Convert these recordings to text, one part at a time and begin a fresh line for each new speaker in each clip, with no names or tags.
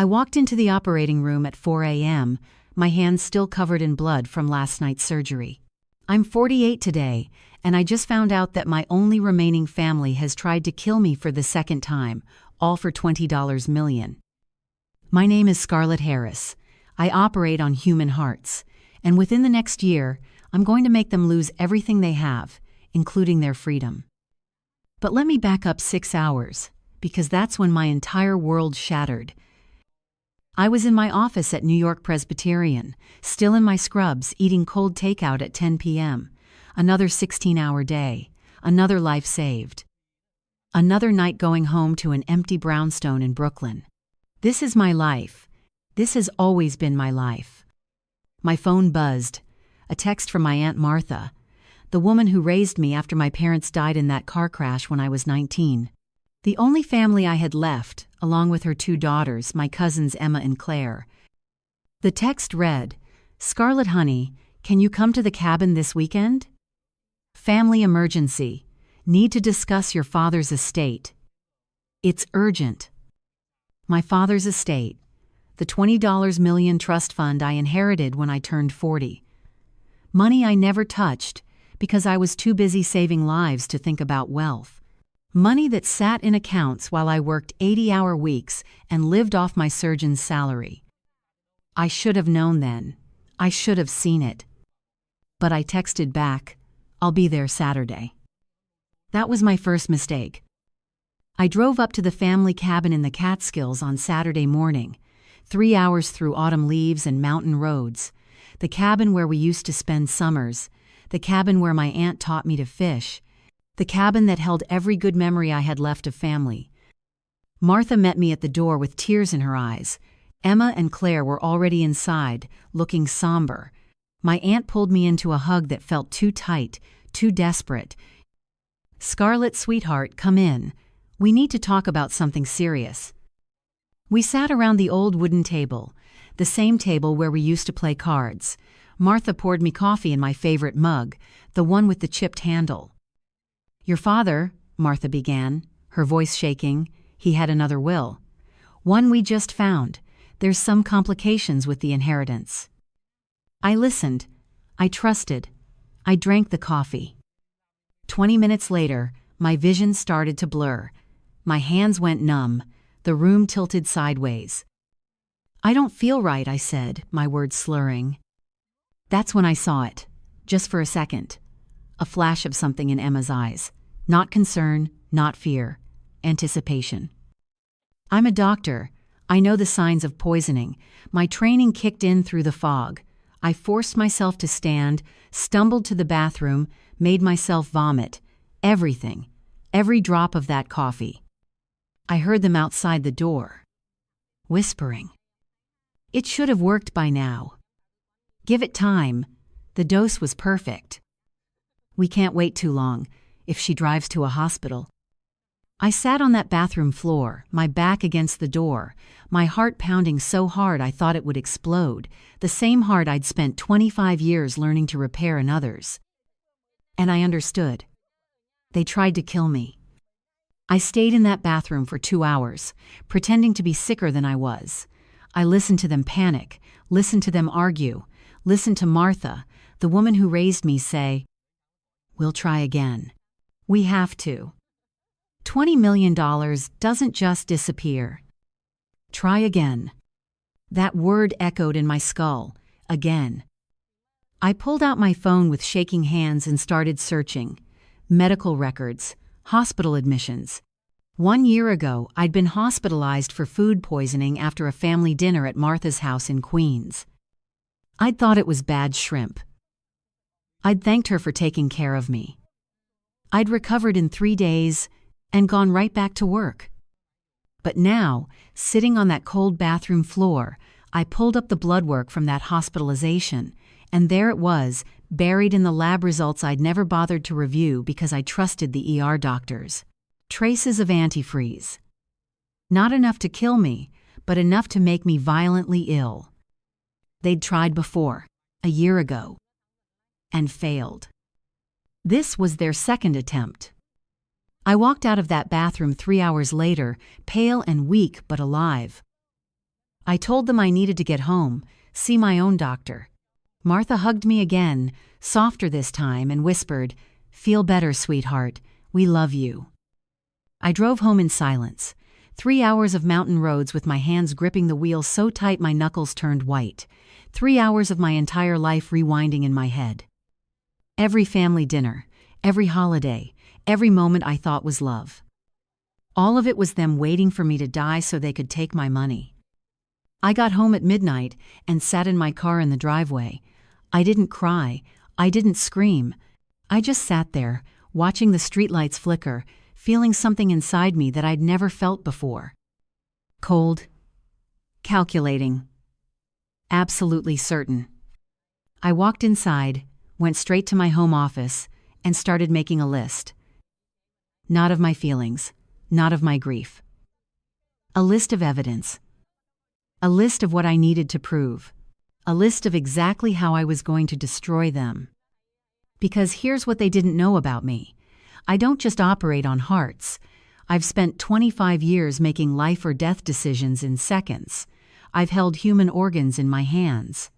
I walked into the operating room at 4 a.m., my hands still covered in blood from last night's surgery. I'm 48 today, and I just found out that my only remaining family has tried to kill me for the second time, all for $20 million. My name is Scarlett Harris. I operate on human hearts, and within the next year, I'm going to make them lose everything they have, including their freedom. But let me back up 6 hours, because that's when my entire world shattered. I was in my office at New York Presbyterian, still in my scrubs, eating cold takeout at 10 p.m. Another 16-hour day, another life saved. Another night going home to an empty brownstone in Brooklyn. This is my life. This has always been my life. My phone buzzed. A text from my Aunt Martha, the woman who raised me after my parents died in that car crash when I was 19. The only family I had left, along with her 2 daughters, my cousins Emma and Claire. The text read, "Scarlett honey, can you come to the cabin this weekend? Family emergency. Need to discuss your father's estate. It's urgent." My father's estate. The $20 million trust fund I inherited when I turned 40. Money I never touched because I was too busy saving lives to think about wealth. Money that sat in accounts while I worked 80-hour weeks and lived off my surgeon's salary. I should have known then. I should have seen it. But I texted back, "I'll be there Saturday." That was my first mistake. I drove up to the family cabin in the Catskills on Saturday morning, 3 hours through autumn leaves and mountain roads, the cabin where we used to spend summers, the cabin where my aunt taught me to fish, the cabin that held every good memory I had left of family. Martha met me at the door with tears in her eyes. Emma and Claire were already inside, looking somber. My aunt pulled me into a hug that felt too tight, too desperate. "Scarlett, sweetheart, come in. We need to talk about something serious." We sat around the old wooden table, the same table where we used to play cards. Martha poured me coffee in my favorite mug, the one with the chipped handle. "Your father," Martha began, her voice shaking, "he had another will. One we just found. There's some complications with the inheritance." I listened. I trusted. I drank the coffee. 20 minutes later, my vision started to blur. My hands went numb. The room tilted sideways. "I don't feel right," I said, my words slurring. That's when I saw it, just for a second. A flash of something in Emma's eyes. Not concern, not fear. Anticipation. I'm a doctor. I know the signs of poisoning. My training kicked in through the fog. I forced myself to stand, stumbled to the bathroom, made myself vomit. Everything. Every drop of that coffee. I heard them outside the door. Whispering. It should have worked by now. Give it time. The dose was perfect. We can't wait too long, if she drives to a hospital. I sat on that bathroom floor, my back against the door, my heart pounding so hard I thought it would explode, the same heart I'd spent 25 years learning to repair in others. And I understood. They tried to kill me. I stayed in that bathroom for 2 hours, pretending to be sicker than I was. I listened to them panic, listened to them argue, listened to Martha, the woman who raised me, say, "We'll try again. We have to. $20 million doesn't just disappear. Try again." That word echoed in my skull, again. I pulled out my phone with shaking hands and started searching. Medical records, hospital admissions. 1 year ago, I'd been hospitalized for food poisoning after a family dinner at Martha's house in Queens. I'd thought it was bad shrimp. I'd thanked her for taking care of me. I'd recovered in 3 days and gone right back to work. But now, sitting on that cold bathroom floor, I pulled up the blood work from that hospitalization, and there it was, buried in the lab results I'd never bothered to review because I trusted the ER doctors. Traces of antifreeze. Not enough to kill me, but enough to make me violently ill. They'd tried before, a year ago, and failed. This was their second attempt. I walked out of that bathroom 3 hours later, pale and weak but alive. I told them I needed to get home, see my own doctor. Martha hugged me again, softer this time, and whispered, "Feel better, sweetheart. We love you." I drove home in silence. 3 hours of mountain roads with my hands gripping the wheel so tight my knuckles turned white. 3 hours of my entire life rewinding in my head. Every family dinner, every holiday, every moment I thought was love. All of it was them waiting for me to die so they could take my money. I got home at midnight and sat in my car in the driveway. I didn't cry. I didn't scream. I just sat there, watching the streetlights flicker, feeling something inside me that I'd never felt before. Cold. Calculating. Absolutely certain. I walked inside, went straight to my home office, and started making a list. Not of my feelings, not of my grief. A list of evidence. A list of what I needed to prove. A list of exactly how I was going to destroy them. Because here's what they didn't know about me. I don't just operate on hearts. I've spent 25 years making life or death decisions in seconds. I've held human organs in my hands.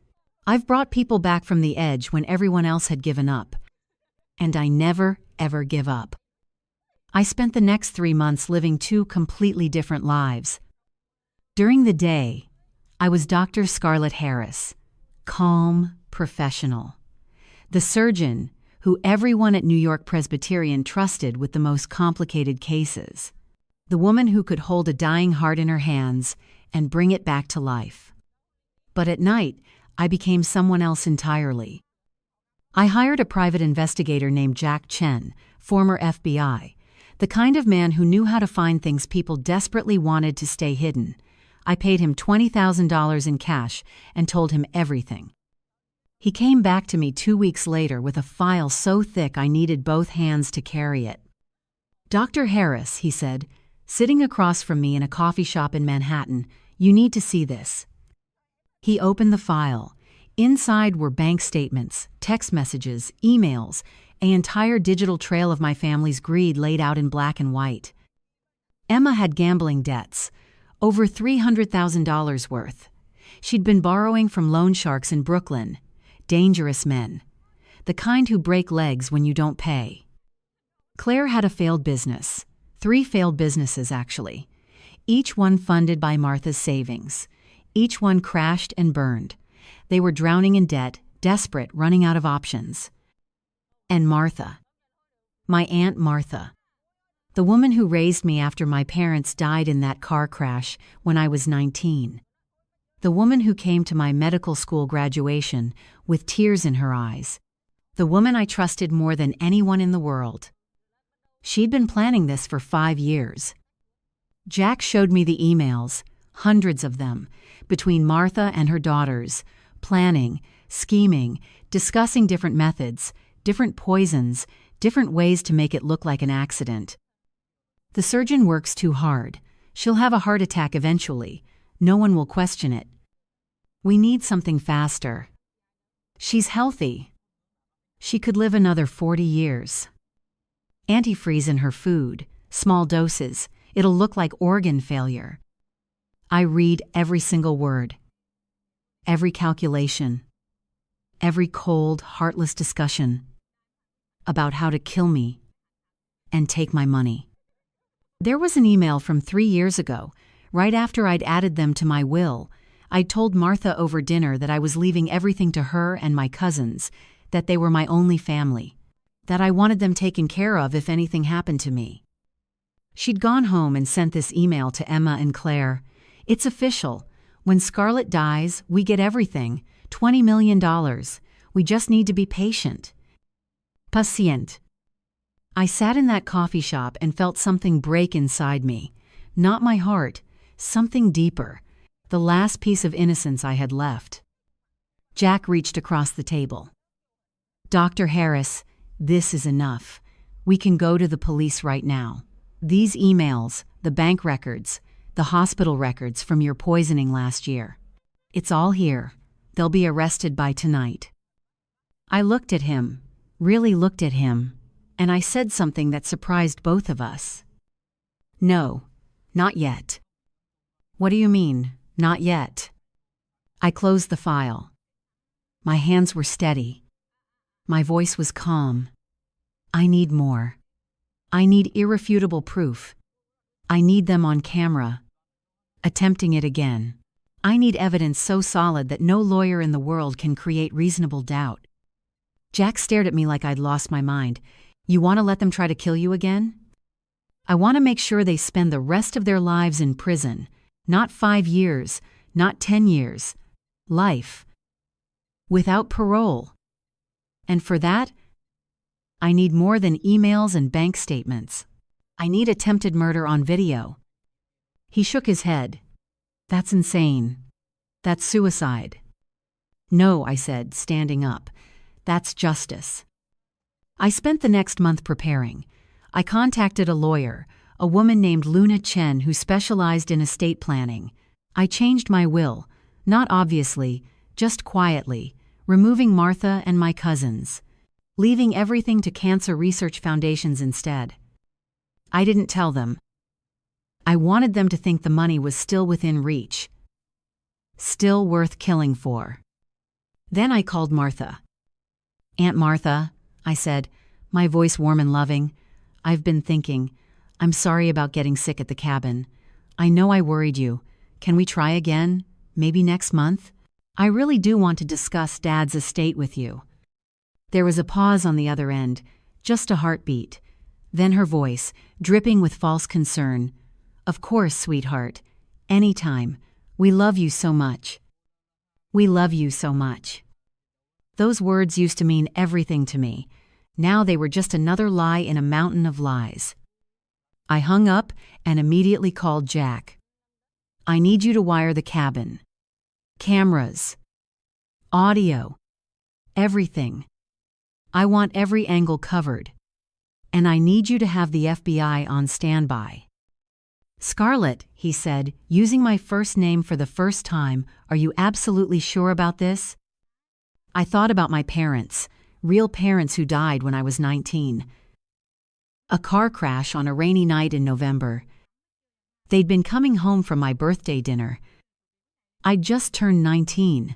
I've brought people back from the edge when everyone else had given up. And I never, ever give up. I spent the next 3 months living 2 completely different lives. During the day, I was Dr. Scarlett Harris, calm, professional. The surgeon who everyone at New York Presbyterian trusted with the most complicated cases. The woman who could hold a dying heart in her hands and bring it back to life. But at night, I became someone else entirely. I hired a private investigator named Jack Chen, former FBI, the kind of man who knew how to find things people desperately wanted to stay hidden. I paid him $20,000 in cash and told him everything. He came back to me 2 weeks later with a file so thick I needed both hands to carry it. "Dr. Harris," he said, sitting across from me in a coffee shop in Manhattan, "you need to see this." He opened the file. Inside were bank statements, text messages, emails, an entire digital trail of my family's greed laid out in black and white. Emma had gambling debts, over $300,000 worth. She'd been borrowing from loan sharks in Brooklyn. Dangerous men. The kind who break legs when you don't pay. Claire had a failed business. 3 failed businesses, actually. Each one funded by Martha's savings. Each one crashed and burned. They were drowning in debt, desperate, running out of options. And Martha. My Aunt Martha. The woman who raised me after my parents died in that car crash when I was 19. The woman who came to my medical school graduation with tears in her eyes. The woman I trusted more than anyone in the world. She'd been planning this for 5 years. Jack showed me the emails, hundreds of them, between Martha and her daughters, planning, scheming, discussing different methods, different poisons, different ways to make it look like an accident. The surgeon works too hard. She'll have a heart attack eventually. No one will question it. We need something faster. She's healthy. She could live another 40 years. Antifreeze in her food, small doses. It'll look like organ failure. I read every single word. Every calculation. Every cold, heartless discussion about how to kill me and take my money. There was an email from 3 years ago, right after I'd added them to my will. I'd told Martha over dinner that I was leaving everything to her and my cousins, that they were my only family, that I wanted them taken care of if anything happened to me. She'd gone home and sent this email to Emma and Claire. "It's official. When Scarlett dies, we get everything, $20 million. We just need to be patient." Patient. I sat in that coffee shop and felt something break inside me. Not my heart, something deeper. The last piece of innocence I had left. Jack reached across the table. "Dr. Harris, this is enough. We can go to the police right now. These emails, the bank records, the hospital records from your poisoning last year. It's all here. They'll be arrested by tonight." I looked at him, really looked at him, and I said something that surprised both of us. "No, not yet." "What do you mean, Not yet. I closed the file. My hands were steady. My voice was calm. I need more. I need irrefutable proof. I need them on camera. Attempting it again. I need evidence so solid that no lawyer in the world can create reasonable doubt. Jack stared at me like I'd lost my mind. You want to let them try to kill you again? I want to make sure they spend the rest of their lives in prison. Not 5 years, not 10 years. Life. Without parole. And for that, I need more than emails and bank statements. I need attempted murder on video. He shook his head. That's insane. That's suicide. No, I said, standing up. That's justice. I spent the next month preparing. I contacted a lawyer, a woman named Luna Chen who specialized in estate planning. I changed my will, not obviously, just quietly, removing Martha and my cousins, leaving everything to cancer research foundations instead. I didn't tell them. I wanted them to think the money was still within reach. Still worth killing for. Then I called Martha. Aunt Martha, I said, my voice warm and loving, I've been thinking. I'm sorry about getting sick at the cabin. I know I worried you. Can we try again? Maybe next month? I really do want to discuss Dad's estate with you. There was a pause on the other end, just a heartbeat. Then her voice, dripping with false concern. Of course, sweetheart. Anytime. We love you so much. We love you so much. Those words used to mean everything to me. Now they were just another lie in a mountain of lies. I hung up and immediately called Jack. I need you to wire the cabin. Cameras. Audio. Everything. I want every angle covered. And I need you to have the FBI on standby. Scarlett, he said, using my first name for the first time, are you absolutely sure about this? I thought about my parents, real parents who died when I was 19. A car crash on a rainy night in November. They'd been coming home from my birthday dinner. I'd just turned 19.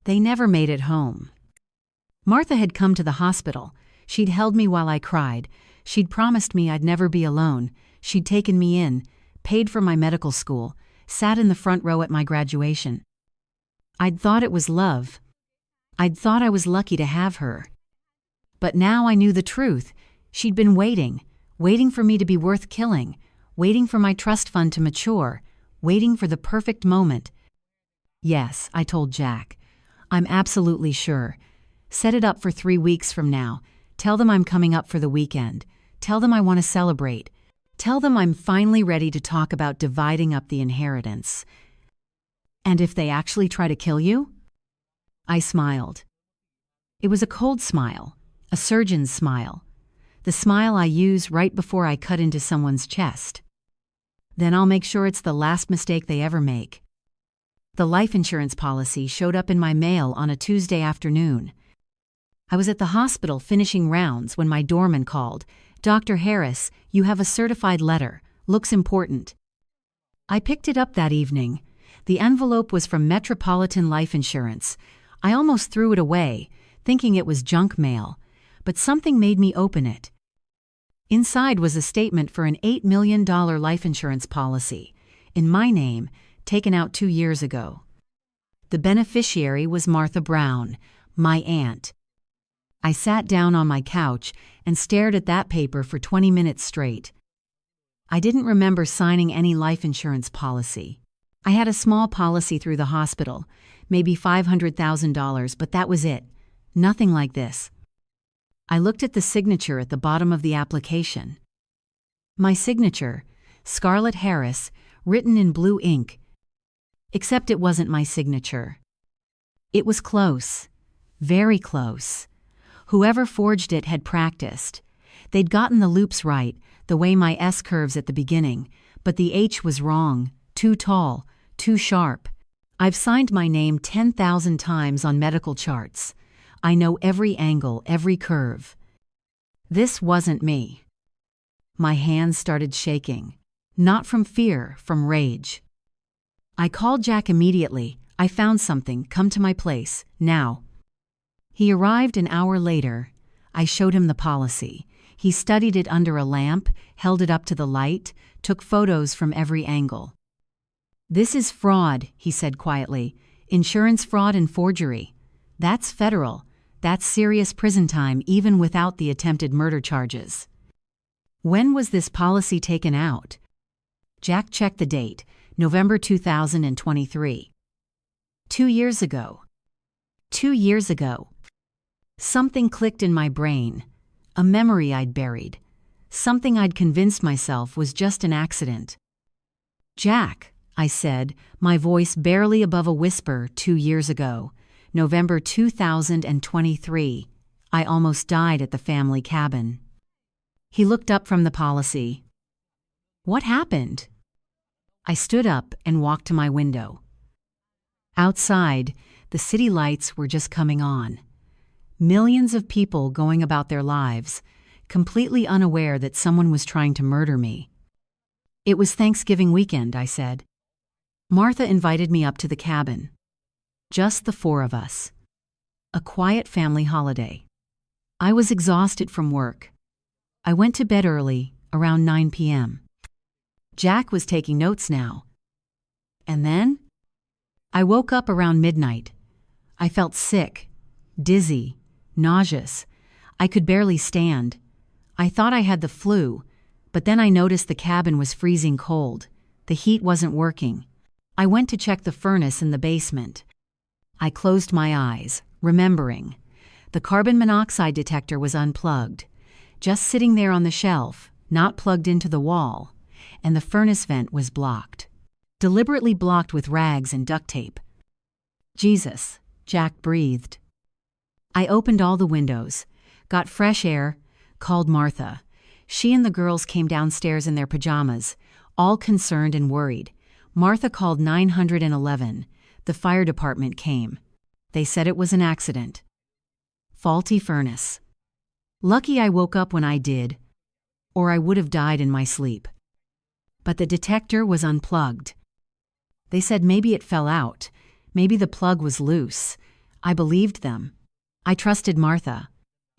They never made it home. Martha had come to the hospital. She'd held me while I cried. She'd promised me I'd never be alone. She'd taken me in, paid for my medical school, sat in the front row at my graduation. I'd thought it was love. I'd thought I was lucky to have her. But now I knew the truth. She'd been waiting for me to be worth killing, waiting for my trust fund to mature, waiting for the perfect moment. Yes, I told Jack. I'm absolutely sure. Set it up for 3 weeks from now. Tell them I'm coming up for the weekend. Tell them I want to celebrate. Tell them I'm finally ready to talk about dividing up the inheritance. And if they actually try to kill you? I smiled. It was a cold smile, a surgeon's smile, the smile I use right before I cut into someone's chest. Then I'll make sure it's the last mistake they ever make. The life insurance policy showed up in my mail on a Tuesday afternoon. I was at the hospital finishing rounds when my doorman called. Dr. Harris, you have a certified letter. Looks important. I picked it up that evening. The envelope was from Metropolitan Life Insurance. I almost threw it away, thinking it was junk mail, but something made me open it. Inside was a statement for an $8 million life insurance policy, in my name, taken out 2 years ago. The beneficiary was Martha Brown, my aunt. I sat down on my couch and stared at that paper for 20 minutes straight. I didn't remember signing any life insurance policy. I had a small policy through the hospital, maybe $500,000, but that was it. Nothing like this. I looked at the signature at the bottom of the application. My signature, Scarlett Harris, written in blue ink. Except it wasn't my signature. It was close. Very close. Whoever forged it had practiced. They'd gotten the loops right, the way my S curves at the beginning, but the H was wrong, too tall, too sharp. I've signed my name 10,000 times on medical charts. I know every angle, every curve. This wasn't me. My hands started shaking. Not from fear, from rage. I called Jack immediately. I found something. Come to my place, now. He arrived an hour later. I showed him the policy. He studied it under a lamp, held it up to the light, took photos from every angle. "This is fraud," he said quietly. "Insurance fraud and forgery. That's federal. That's serious prison time even without the attempted murder charges." "When was this policy taken out?" Jack checked the date, November 2023. 2 years ago. 2 years ago. Something clicked in my brain. A memory I'd buried. Something I'd convinced myself was just an accident. "Jack," I said, my voice barely above a whisper. 2 years ago. November 2023. I almost died at the family cabin. He looked up from the policy. "What happened?" I stood up and walked to my window. Outside, the city lights were just coming on. Millions of people going about their lives, completely unaware that someone was trying to murder me. "It was Thanksgiving weekend," I said. Martha invited me up to the cabin. Just the 4 of us. A quiet family holiday. I was exhausted from work. I went to bed early, around 9 p.m. Jack was taking notes now. And then? I woke up around midnight. I felt sick, dizzy, nauseous. I could barely stand. I thought I had the flu, but then I noticed the cabin was freezing cold. The heat wasn't working. I went to check the furnace in the basement. I closed my eyes, remembering. The carbon monoxide detector was unplugged, just sitting there on the shelf, not plugged into the wall, and the furnace vent was blocked. Deliberately blocked with rags and duct tape. "Jesus," Jack breathed. I opened all the windows, got fresh air, called Martha. She and the girls came downstairs in their pajamas, all concerned and worried. Martha called 911. The fire department came. They said it was an accident. Faulty furnace. Lucky I woke up when I did, or I would have died in my sleep. But the detector was unplugged. They said maybe it fell out. Maybe the plug was loose. I believed them. I trusted Martha.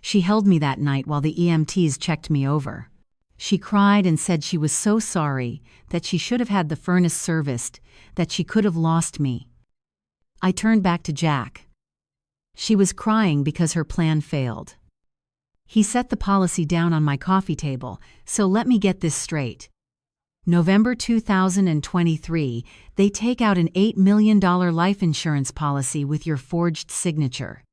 She held me that night while the EMTs checked me over. She cried and said she was so sorry, that she should have had the furnace serviced, that she could have lost me. I turned back to Jack. She was crying because her plan failed. He set the policy down on my coffee table, so let me get this straight. November 2023, they take out an $8 million life insurance policy with your forged signature.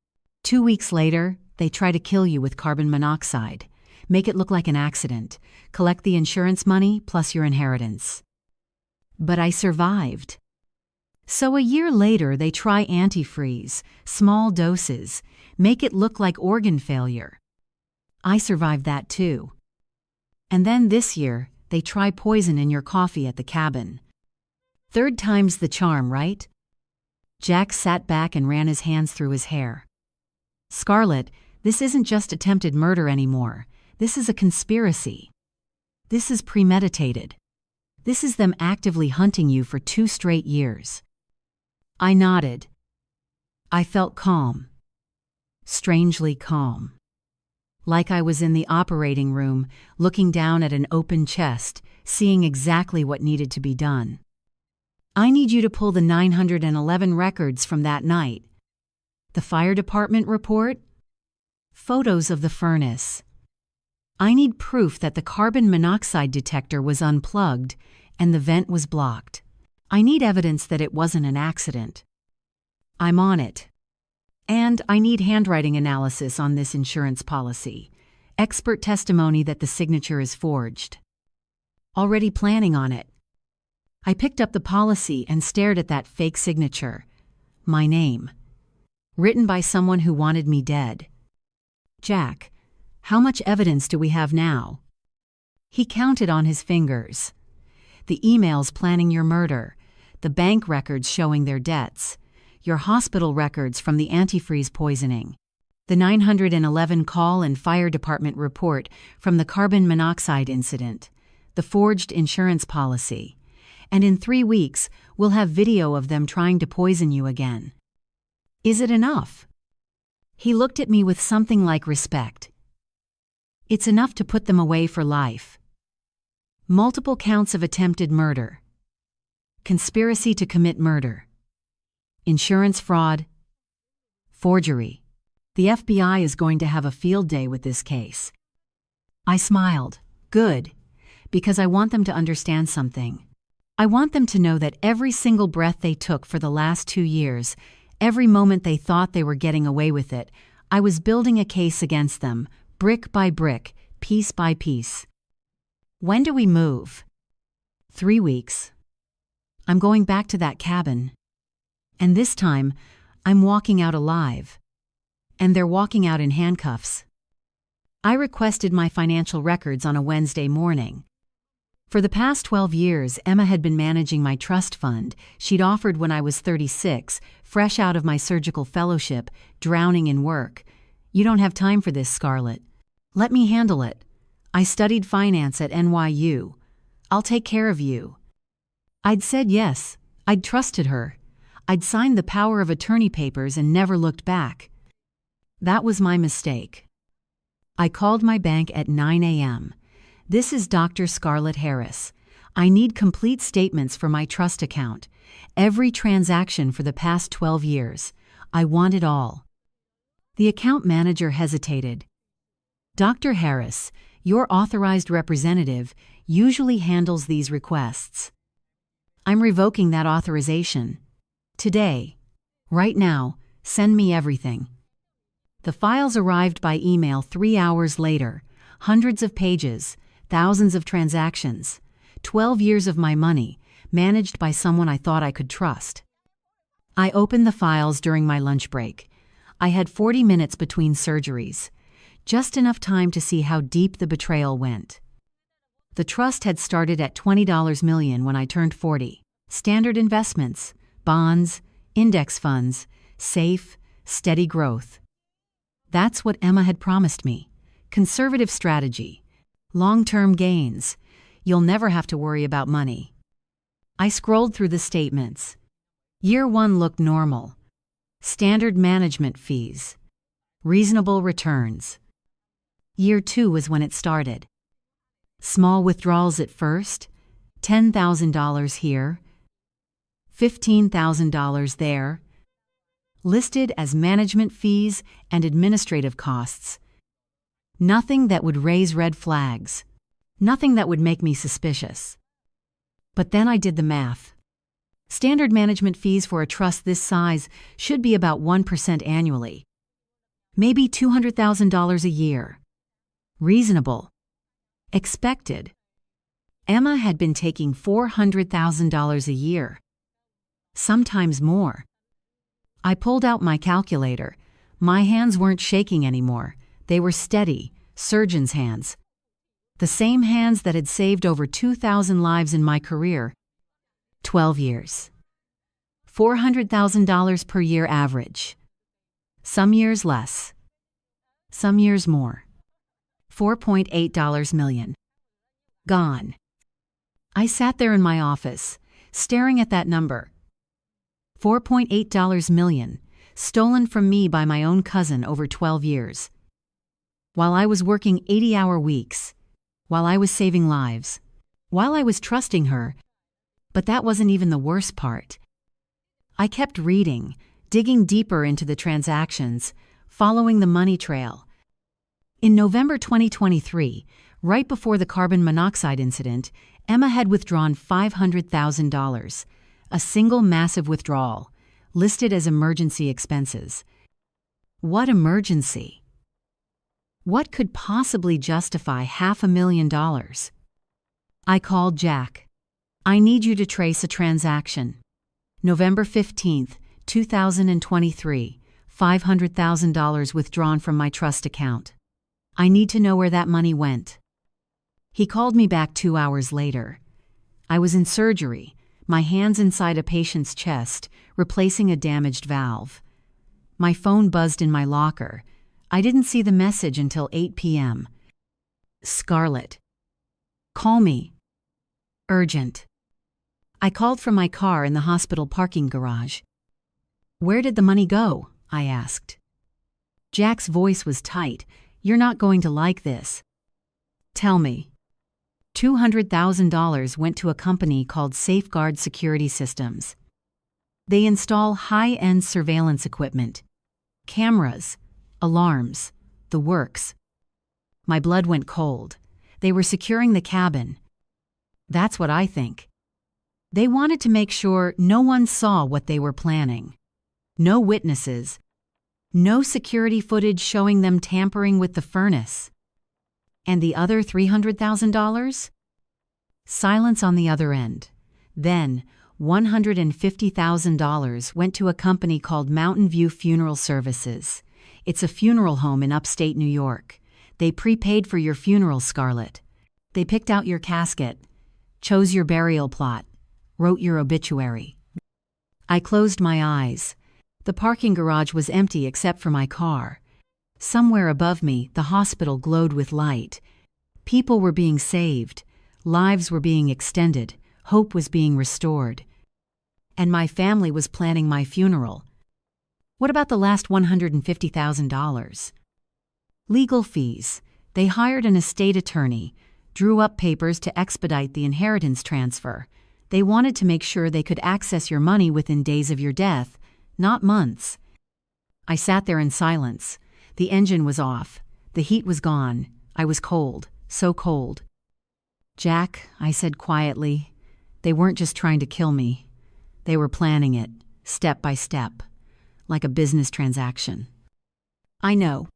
2 weeks later, they try to kill you with carbon monoxide, make it look like an accident, collect the insurance money plus your inheritance. But I survived. So a year later, they try antifreeze, small doses, make it look like organ failure. I survived that too. And then this year, they try poison in your coffee at the cabin. 3rd time's the charm, right? Jack sat back and ran his hands through his hair. "Scarlett, this isn't just attempted murder anymore. This is a conspiracy. This is premeditated. This is them actively hunting you for 2 straight years." I nodded. I felt calm. Strangely calm. Like I was in the operating room, looking down at an open chest, seeing exactly what needed to be done. "I need you to pull the 911 records from that night. The fire department report? Photos of the furnace. I need proof that the carbon monoxide detector was unplugged and the vent was blocked. I need evidence that it wasn't an accident. I'm on it. And I need handwriting analysis on this insurance policy. Expert testimony that the signature is forged. Already planning on it." I picked up the policy and stared at that fake signature. My name. Written by someone who wanted me dead. "Jack, how much evidence do we have now?" He counted on his fingers. The emails planning your murder, the bank records showing their debts, your hospital records from the antifreeze poisoning, the 911 call and fire department report from the carbon monoxide incident, the forged insurance policy, And in 3 weeks, we'll have video of them trying to poison you again. Is it enough? He looked at me with something like respect. It's enough to put them away for life. Multiple counts of attempted murder. Conspiracy to commit murder. Insurance fraud. Forgery. The FBI is going to have a field day with this case. I smiled. Good. Because I want them to understand something. I want them to know that every single breath they took for the last 2 years, every moment they thought they were getting away with it, I was building a case against them, brick by brick, piece by piece. When do we move? 3 weeks. I'm going back to that cabin. And this time, I'm walking out alive. And they're walking out in handcuffs. I requested my financial records on a Wednesday morning. For the past 12 years, Emma had been managing my trust fund she'd offered when I was 36, fresh out of my surgical fellowship, drowning in work. You don't have time for this, Scarlett. Let me handle it. I studied finance at NYU. I'll take care of you. I'd said yes. I'd trusted her. I'd signed the power of attorney papers and never looked back. That was my mistake. I called my bank at 9 a.m. This is Dr. Scarlett Harris. I need complete statements for my trust account. Every transaction for the past 12 years. I want it all. The account manager hesitated. Dr. Harris, your authorized representative, usually handles these requests. I'm revoking that authorization. Today. Right now, send me everything. The files arrived by email 3 hours later. Hundreds of pages, thousands of transactions, 12 years of my money, managed by someone I thought I could trust. I opened the files during my lunch break. I had 40 minutes between surgeries. Just enough time to see how deep the betrayal went. The trust had started at $20 million when I turned 40. Standard investments, bonds, index funds, safe, steady growth. That's what Emma had promised me. Conservative strategy. Long-term gains. You'll never have to worry about money. I scrolled through the statements. Year 1 looked normal. Standard management fees. Reasonable returns. Year 2 was when it started. Small withdrawals at first. $10,000 here. $15,000 there. Listed as management fees and administrative costs. Nothing that would raise red flags. Nothing that would make me suspicious. But then I did the math. Standard management fees for a trust this size should be about 1% annually. Maybe $200,000 a year. Reasonable. Expected. Emma had been taking $400,000 a year. Sometimes more. I pulled out my calculator. My hands weren't shaking anymore. They were steady, surgeon's hands. The same hands that had saved over 2,000 lives in my career. 12 years. $400,000 per year average. Some years less. Some years more. $4.8 million. Gone. I sat there in my office, staring at that number. $4.8 million, stolen from me by my own cousin over 12 years. While I was working 80-hour weeks. While I was saving lives. While I was trusting her. But that wasn't even the worst part. I kept reading, digging deeper into the transactions, following the money trail. In November 2023, right before the carbon monoxide incident, Emma had withdrawn $500,000, a single massive withdrawal, listed as emergency expenses. What emergency? What could possibly justify $500,000? I called Jack. I need you to trace a transaction. November 15, 2023, $500,000 withdrawn from my trust account. I need to know where that money went. He called me back 2 hours later. I was in surgery, my hands inside a patient's chest, replacing a damaged valve. My phone buzzed in my locker. I didn't see the message until 8 p.m. Scarlett. Call me. Urgent. I called from my car in the hospital parking garage. "Where did the money go?" I asked. Jack's voice was tight. "You're not going to like this." "Tell me." $200,000 went to a company called Safeguard Security Systems. They install high-end surveillance equipment. Cameras, alarms, the works. My blood went cold. They were securing the cabin. That's what I think. They wanted to make sure no one saw what they were planning. No witnesses. No security footage showing them tampering with the furnace. And the other $300,000? Silence on the other end. Then, $150,000 went to a company called Mountain View Funeral Services. It's a funeral home in upstate New York. They prepaid for your funeral, Scarlett. They picked out your casket, chose your burial plot, wrote your obituary. I closed my eyes. The parking garage was empty except for my car. Somewhere above me, the hospital glowed with light. People were being saved. Lives were being extended. Hope was being restored. And my family was planning my funeral. What about the last $150,000? Legal fees. They hired an estate attorney, drew up papers to expedite the inheritance transfer. They wanted to make sure they could access your money within days of your death, not months. I sat there in silence. The engine was off. The heat was gone. I was cold, so cold. "Jack," I said quietly, "they weren't just trying to kill me. They were planning it, step by step, like a business transaction." "I know."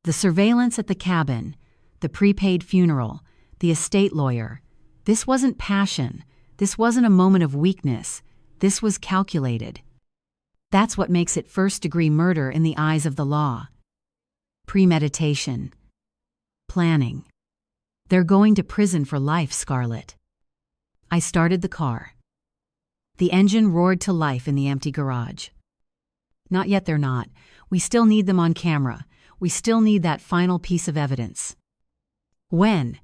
The surveillance at the cabin, the prepaid funeral, the estate lawyer. This wasn't passion. This wasn't a moment of weakness. This was calculated. That's what makes it first-degree murder in the eyes of the law. Premeditation. Planning. They're going to prison for life, Scarlett. I started the car. The engine roared to life in the empty garage. Not yet, they're not. We still need them on camera. We still need that final piece of evidence. When?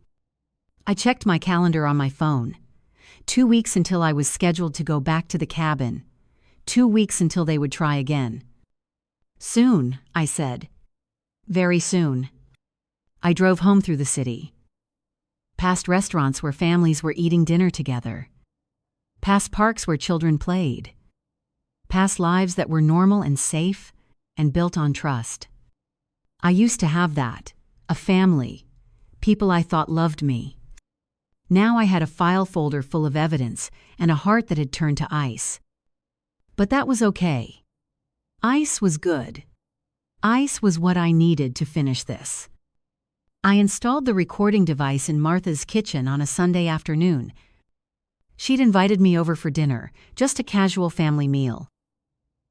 I checked my calendar on my phone. 2 weeks until I was scheduled to go back to the cabin. 2 weeks until they would try again. "Soon," I said. "Very soon." I drove home through the city. Past restaurants where families were eating dinner together. Past parks where children played. Past lives that were normal and safe and built on trust. I used to have that, a family, people I thought loved me. Now I had a file folder full of evidence and a heart that had turned to ice. But that was okay. Ice was good. Ice was what I needed to finish this. I installed the recording device in Martha's kitchen on a Sunday afternoon. She'd invited me over for dinner, just a casual family meal.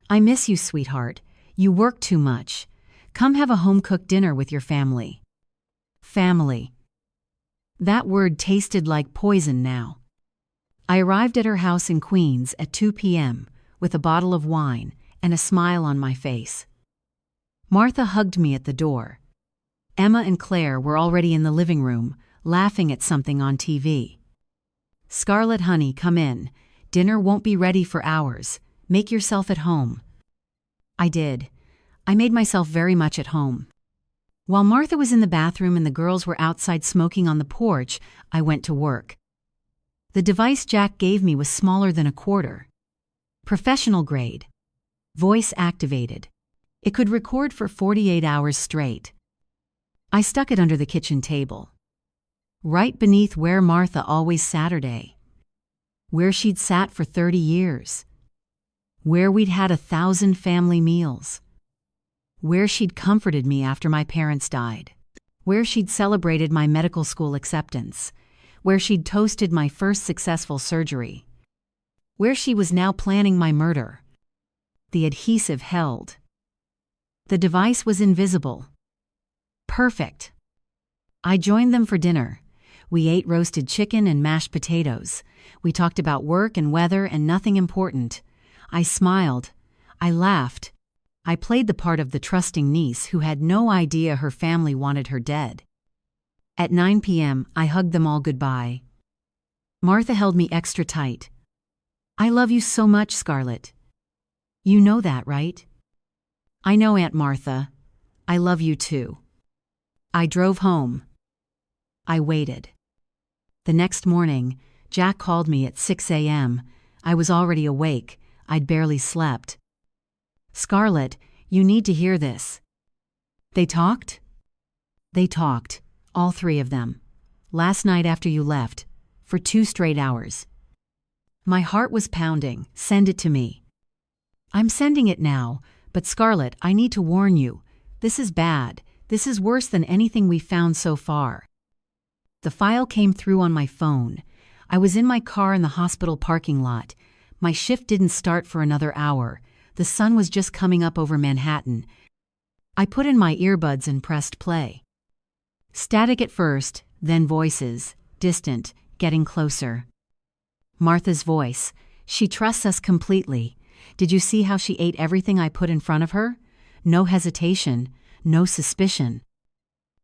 "I miss you, sweetheart. You work too much. Come have a home-cooked dinner with your family." Family. That word tasted like poison now. I arrived at her house in Queens at 2 p.m. with a bottle of wine and a smile on my face. Martha hugged me at the door. Emma and Claire were already in the living room, laughing at something on TV. "Scarlett, honey, come in. Dinner won't be ready for hours. Make yourself at home." I did. I made myself very much at home. While Martha was in the bathroom and the girls were outside smoking on the porch, I went to work. The device Jack gave me was smaller than a quarter. Professional grade. Voice activated. It could record for 48 hours straight. I stuck it under the kitchen table. Right beneath where Martha always Saturday. Where she'd sat for 30 years. Where we'd had 1,000 family meals. Where she'd comforted me after my parents died. Where she'd celebrated my medical school acceptance. Where she'd toasted my first successful surgery. Where she was now planning my murder. The adhesive held. The device was invisible. Perfect. I joined them for dinner. We ate roasted chicken and mashed potatoes. We talked about work and weather and nothing important. I smiled. I laughed. I played the part of the trusting niece who had no idea her family wanted her dead. At 9 p.m., I hugged them all goodbye. Martha held me extra tight. I love you so much, Scarlett. You know that, right? I know, Aunt Martha. I love you too. I drove home. I waited. The next morning, Jack called me at 6 a.m. I was already awake. I'd barely slept. Scarlett, you need to hear this. They talked? They talked, all three of them. Last night after you left, for 2 straight hours. My heart was pounding. Send it to me. I'm sending it now, but Scarlett, I need to warn you. This is bad. This is worse than anything we've found so far. The file came through on my phone. I was in my car in the hospital parking lot. My shift didn't start for another hour. The sun was just coming up over Manhattan. I put in my earbuds and pressed play. Static at first, then voices, distant, getting closer. Martha's voice. She trusts us completely. Did you see how she ate everything I put in front of her? No hesitation, no suspicion.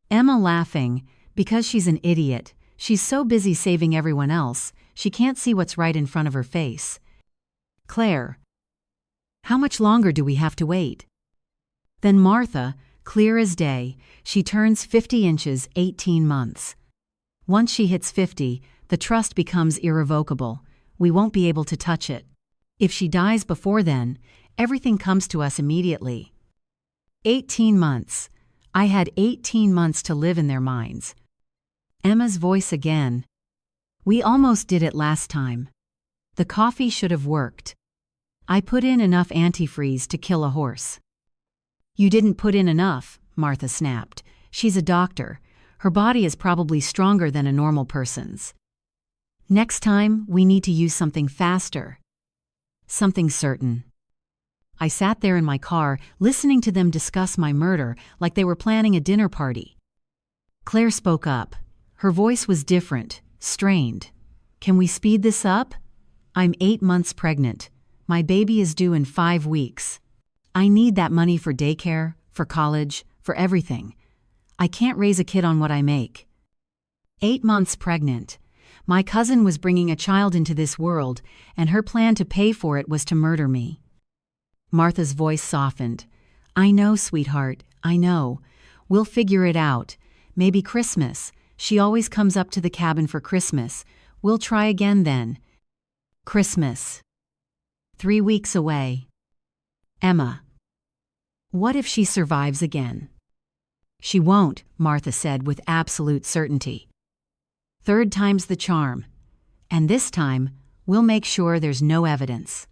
Emma laughing, because she's an idiot. She's so busy saving everyone else, she can't see what's right in front of her face. Claire. How much longer do we have to wait? Then Martha, clear as day, she turns 50 inches, 18 months. Once she hits 50, the trust becomes irrevocable. We won't be able to touch it. If she dies before then, everything comes to us immediately. 18 months. I had 18 months to live in their minds. Emma's voice again. We almost did it last time. The coffee should have worked. I put in enough antifreeze to kill a horse. You didn't put in enough, Martha snapped. She's a doctor. Her body is probably stronger than a normal person's. Next time, we need to use something faster. Something certain. I sat there in my car, listening to them discuss my murder like they were planning a dinner party. Claire spoke up. Her voice was different, strained. Can we speed this up? I'm 8 months pregnant. My baby is due in 5 weeks. I need that money for daycare, for college, for everything. I can't raise a kid on what I make. 8 months pregnant. My cousin was bringing a child into this world, and her plan to pay for it was to murder me. Martha's voice softened. I know, sweetheart, I know. We'll figure it out. Maybe Christmas. She always comes up to the cabin for Christmas. We'll try again then. Christmas. 3 weeks away. Emma. What if she survives again? She won't, Martha said with absolute certainty. 3rd time's the charm. And this time, we'll make sure there's no evidence.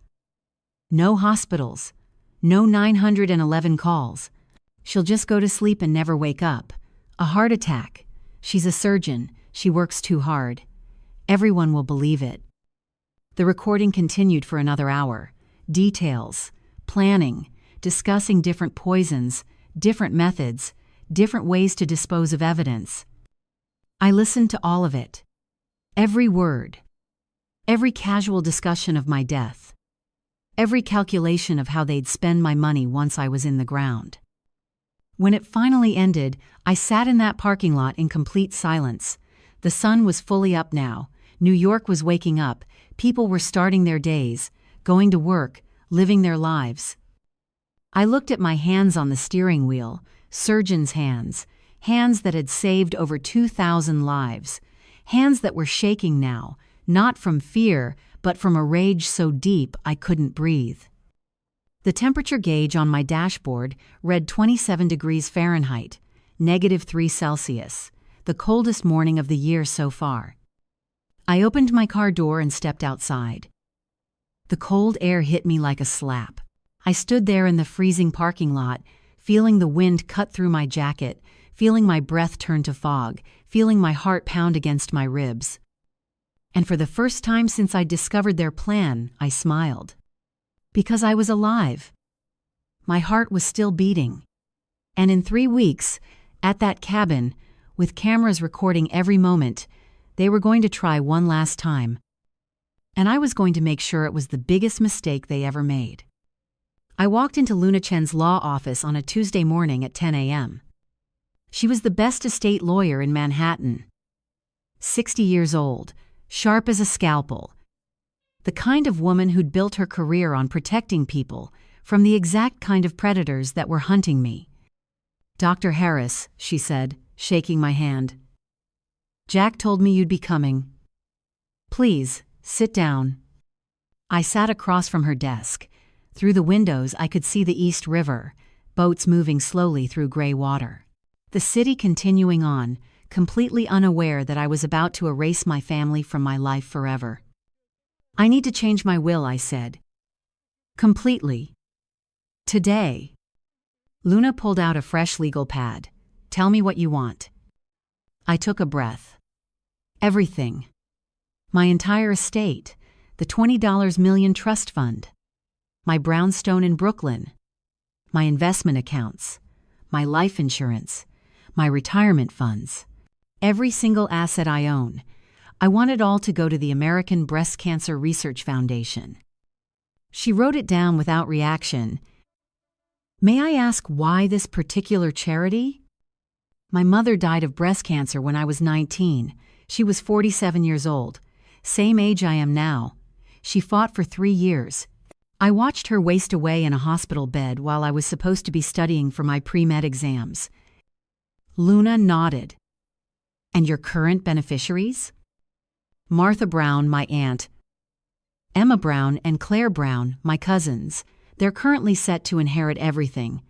No hospitals. No 911 calls. She'll just go to sleep and never wake up. A heart attack. She's a surgeon. She works too hard. Everyone will believe it. The recording continued for another hour. Details. Planning. Discussing different poisons, different methods, different ways to dispose of evidence. I listened to all of it. Every word. Every casual discussion of my death. Every calculation of how they'd spend my money once I was in the ground. When it finally ended, I sat in that parking lot in complete silence. The sun was fully up now. New York was waking up. People were starting their days, going to work, living their lives. I looked at my hands on the steering wheel, surgeon's hands, hands that had saved over 2,000 lives, hands that were shaking now, not from fear, but from a rage so deep I couldn't breathe. The temperature gauge on my dashboard read 27 degrees Fahrenheit, -3 Celsius, the coldest morning of the year so far. I opened my car door and stepped outside. The cold air hit me like a slap. I stood there in the freezing parking lot, feeling the wind cut through my jacket, feeling my breath turn to fog, feeling my heart pound against my ribs. And for the first time since I discovered their plan, I smiled. Because I was alive. My heart was still beating. And in 3 weeks, at that cabin, with cameras recording every moment, they were going to try one last time. And I was going to make sure it was the biggest mistake they ever made. I walked into Luna Chen's law office on a Tuesday morning at 10 a.m. She was the best estate lawyer in Manhattan. 60 years old, sharp as a scalpel. The kind of woman who'd built her career on protecting people from the exact kind of predators that were hunting me. "Dr. Harris," she said, shaking my hand. "Jack told me you'd be coming. Please, sit down." I sat across from her desk. Through the windows I could see the East River, boats moving slowly through gray water. The city continuing on, completely unaware that I was about to erase my family from my life forever. "I need to change my will," I said. "Completely. Today." Luna pulled out a fresh legal pad. "Tell me what you want." I took a breath. "Everything. My entire estate, the $20 million trust fund, my brownstone in Brooklyn, my investment accounts, my life insurance, my retirement funds, every single asset I own. I want it all to go to the American Breast Cancer Research Foundation." She wrote it down without reaction. "May I ask why this particular charity?" "My mother died of breast cancer when I was 19. She was 47 years old, same age I am now. She fought for 3 years. I watched her waste away in a hospital bed while I was supposed to be studying for my pre-med exams." Luna nodded. "And your current beneficiaries?" "Martha Brown, my aunt, Emma Brown, and Claire Brown, my cousins. They're currently set to inherit everything.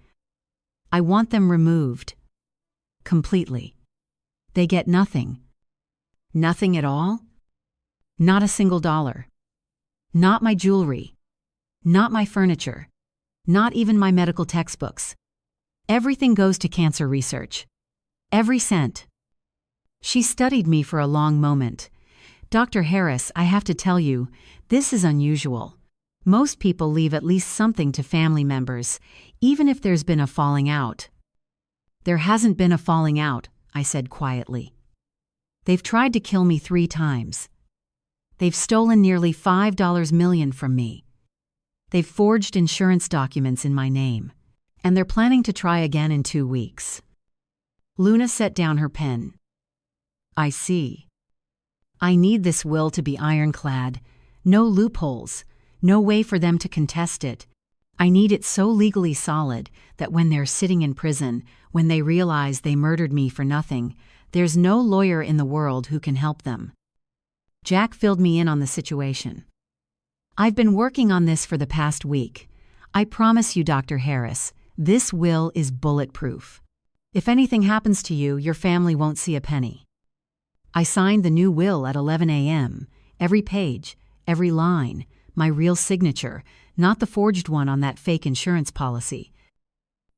I want them removed. Completely. They get nothing." "Nothing at all?" "Not a single dollar. Not my jewelry. Not my furniture. Not even my medical textbooks. Everything goes to cancer research. Every cent." She studied me for a long moment. "Dr. Harris, I have to tell you, this is unusual. Most people leave at least something to family members, even if there's been a falling out." "There hasn't been a falling out," I said quietly. "They've tried to kill me 3 times. They've stolen nearly $5 million from me. They've forged insurance documents in my name. And they're planning to try again in 2 weeks." Luna set down her pen. "I see. I need this will to be ironclad. No loopholes. No way for them to contest it. I need it so legally solid that when they're sitting in prison, when they realize they murdered me for nothing, there's no lawyer in the world who can help them." Jack filled me in on the situation. "I've been working on this for the past week. I promise you, Dr. Harris, this will is bulletproof. If anything happens to you, your family won't see a penny." I signed the new will at 11 a.m. Every page, every line, my real signature, not the forged one on that fake insurance policy.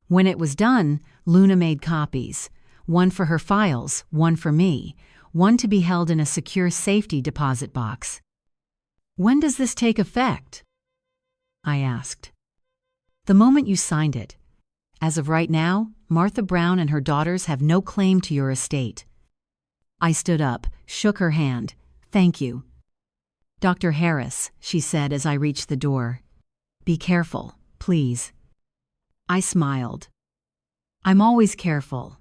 When it was done, Luna made copies. One for her files, one for me, one to be held in a secure safety deposit box. "When does this take effect?" I asked. "The moment you signed it. As of right now, Martha Brown and her daughters have no claim to your estate." I stood up, shook her hand. "Thank you." "Dr. Harris," she said as I reached the door. "Be careful, please." I smiled. "I'm always careful.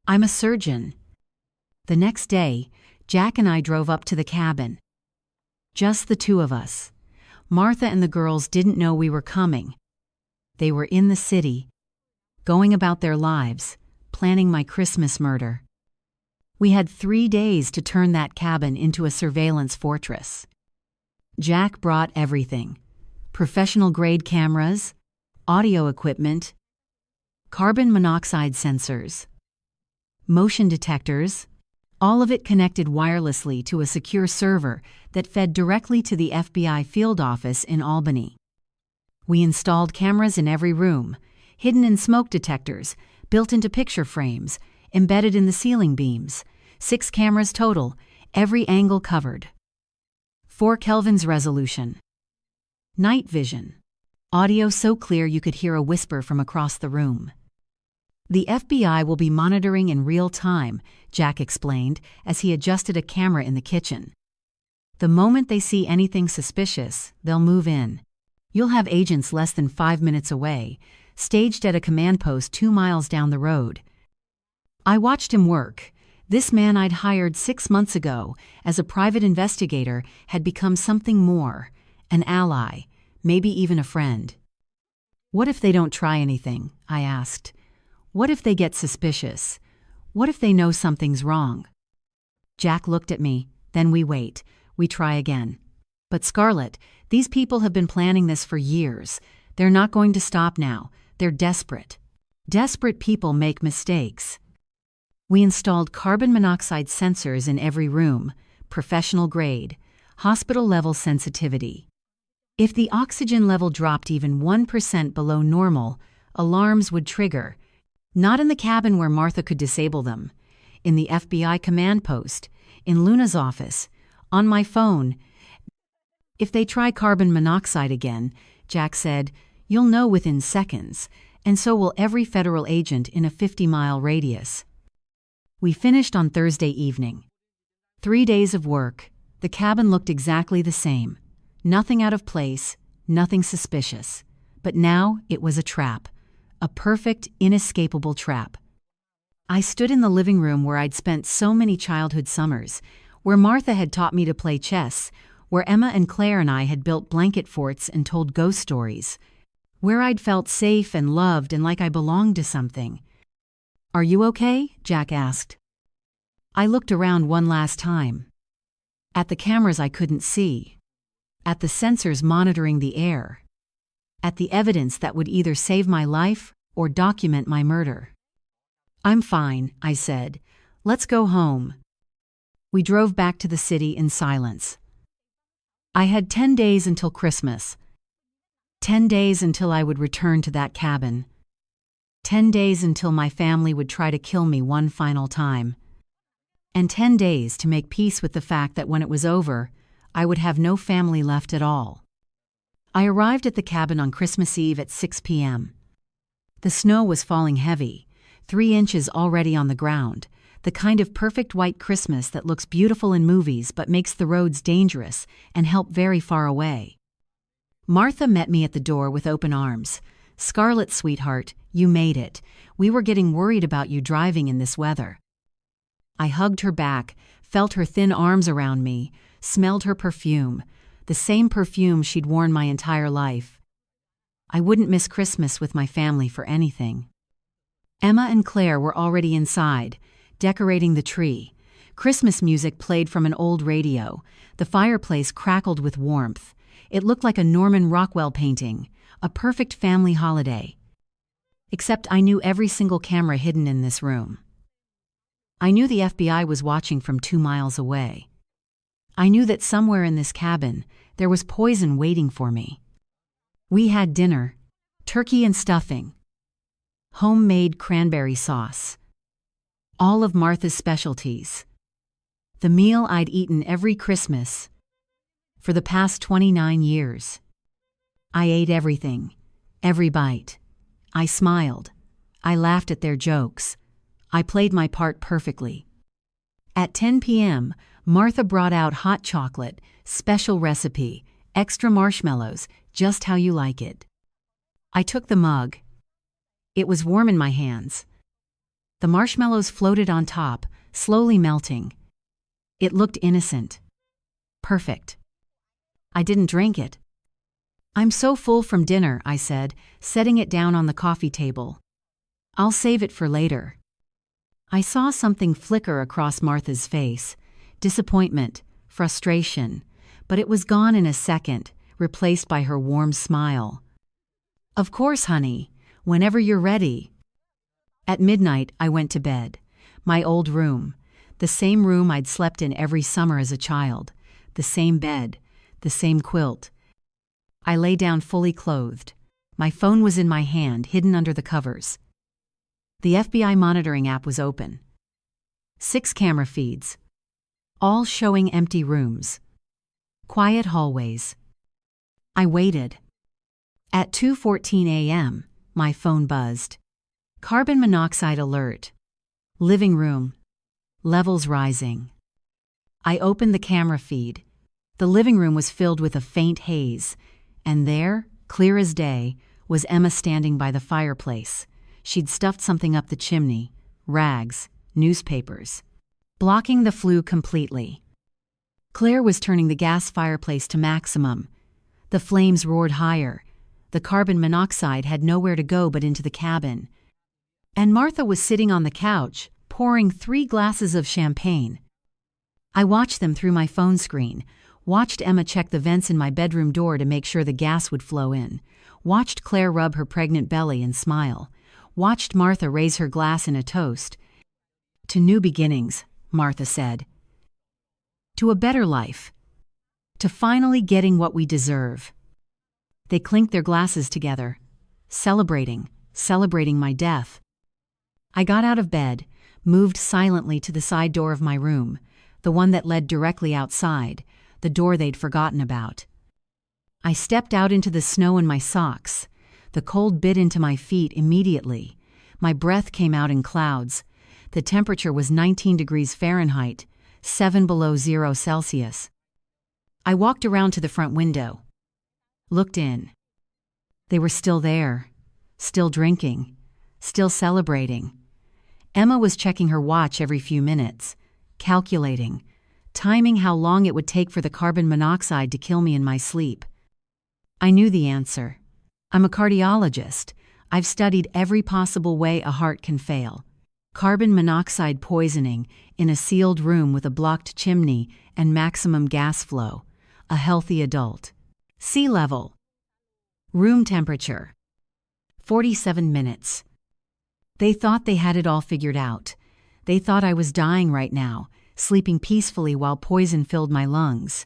I'm a surgeon." The next day, Jack and I drove up to the cabin. Just the 2 of us. Martha and the girls didn't know we were coming. They were in the city, going about their lives, planning my Christmas murder. We had 3 days to turn that cabin into a surveillance fortress. Jack brought everything: professional-grade cameras, audio equipment, carbon monoxide sensors, motion detectors, all of it connected wirelessly to a secure server that fed directly to the FBI field office in Albany. We installed cameras in every room, hidden in smoke detectors, built into picture frames, embedded in the ceiling beams. 6 cameras total, every angle covered. 4 Kelvin's resolution. Night vision. Audio so clear you could hear a whisper from across the room. "The FBI will be monitoring in real time," Jack explained as he adjusted a camera in the kitchen. "The moment they see anything suspicious, they'll move in. You'll have agents less than 5 minutes away, staged at a command post 2 miles down the road." I watched him work. This man I'd hired 6 months ago as a private investigator had become something more, an ally, maybe even a friend. What if they don't try anything? I asked. What if they get suspicious? What if they know something's wrong? Jack looked at me. Then we wait. We try again. But Scarlett, these people have been planning this for years. They're not going to stop now. They're desperate. Desperate people make mistakes. We installed carbon monoxide sensors in every room, professional grade, hospital-level sensitivity. If the oxygen level dropped even 1% below normal, alarms would trigger. Not in the cabin where Martha could disable them. In the FBI command post, in Luna's office, on my phone. If they try carbon monoxide again, Jack said, you'll know within seconds, and so will every federal agent in a 50-mile radius. We finished on Thursday evening. 3 days of work. The cabin looked exactly the same. Nothing out of place, nothing suspicious. But now it was a trap. A perfect, inescapable trap. I stood in the living room where I'd spent so many childhood summers, where Martha had taught me to play chess, where Emma and Claire and I had built blanket forts and told ghost stories, where I'd felt safe and loved and like I belonged to something. Are you okay? Jack asked. I looked around one last time. At the cameras I couldn't see. At the sensors monitoring the air. At the evidence that would either save my life or document my murder. I'm fine, I said. Let's go home. We drove back to the city in silence. I had 10 days until Christmas. 10 days until I would return to that cabin. 10 days until my family would try to kill me one final time. And 10 days to make peace with the fact that when it was over, I would have no family left at all. I arrived at the cabin on Christmas Eve at 6 p.m. The snow was falling heavy, 3 inches already on the ground, the kind of perfect white Christmas that looks beautiful in movies but makes the roads dangerous and help very far away. Martha met me at the door with open arms. Scarlett, sweetheart, you made it. We were getting worried about you driving in this weather. I hugged her back, felt her thin arms around me, smelled her perfume, the same perfume she'd worn my entire life. I wouldn't miss Christmas with my family for anything. Emma and Claire were already inside, decorating the tree. Christmas music played from an old radio. The fireplace crackled with warmth. It looked like a Norman Rockwell painting, a perfect family holiday. Except I knew every single camera hidden in this room. I knew the FBI was watching from 2 miles away. I knew that somewhere in this cabin, there was poison waiting for me. We had dinner, turkey and stuffing, homemade cranberry sauce, all of Martha's specialties. The meal I'd eaten every Christmas for the past 29 years. I ate everything, every bite. I smiled. I laughed at their jokes. I played my part perfectly. At 10 p.m., Martha brought out hot chocolate, special recipe, extra marshmallows, just how you like it. I took the mug. It was warm in my hands. The marshmallows floated on top, slowly melting. It looked innocent. Perfect. I didn't drink it. I'm so full from dinner, I said, setting it down on the coffee table. I'll save it for later. I saw something flicker across Martha's face. Disappointment, frustration, but it was gone in a second, replaced by her warm smile. Of course, honey, whenever you're ready. At midnight, I went to bed. My old room, the same room I'd slept in every summer as a child, the same bed, the same quilt. I lay down fully clothed. My phone was in my hand, hidden under the covers. The FBI monitoring app was open. 6 camera feeds, all showing empty rooms. Quiet hallways. I waited. At 2:14 a.m., my phone buzzed. Carbon monoxide alert. Living room. Levels rising. I opened the camera feed. The living room was filled with a faint haze, and there, clear as day, was Emma standing by the fireplace. She'd stuffed something up the chimney. Rags, newspapers. blocking the flue completely. Claire was turning the gas fireplace to maximum. The flames roared higher. The carbon monoxide had nowhere to go but into the cabin. And Martha was sitting on the couch, pouring 3 glasses of champagne. I watched them through my phone screen, watched Emma check the vents in my bedroom door to make sure the gas would flow in, watched Claire rub her pregnant belly and smile, watched Martha raise her glass in a toast. "To new beginnings," Martha said. "To a better life. To finally getting what we deserve." They clinked their glasses together, celebrating my death. I got out of bed, moved silently to the side door of my room, the one that led directly outside, the door they'd forgotten about. I stepped out into the snow in my socks. The cold bit into my feet immediately. My breath came out in clouds. The temperature was 19 degrees Fahrenheit, 7 below 0 Celsius. I walked around to the front window. Looked in. They were still there, still drinking, still celebrating. Emma was checking her watch every few minutes, calculating, timing how long it would take for the carbon monoxide to kill me in my sleep. I knew the answer. I'm a cardiologist. I've studied every possible way a heart can fail. Carbon monoxide poisoning in a sealed room with a blocked chimney and maximum gas flow. A healthy adult. Sea level. Room temperature. 47 minutes. They thought they had it all figured out. They thought I was dying right now, sleeping peacefully while poison filled my lungs.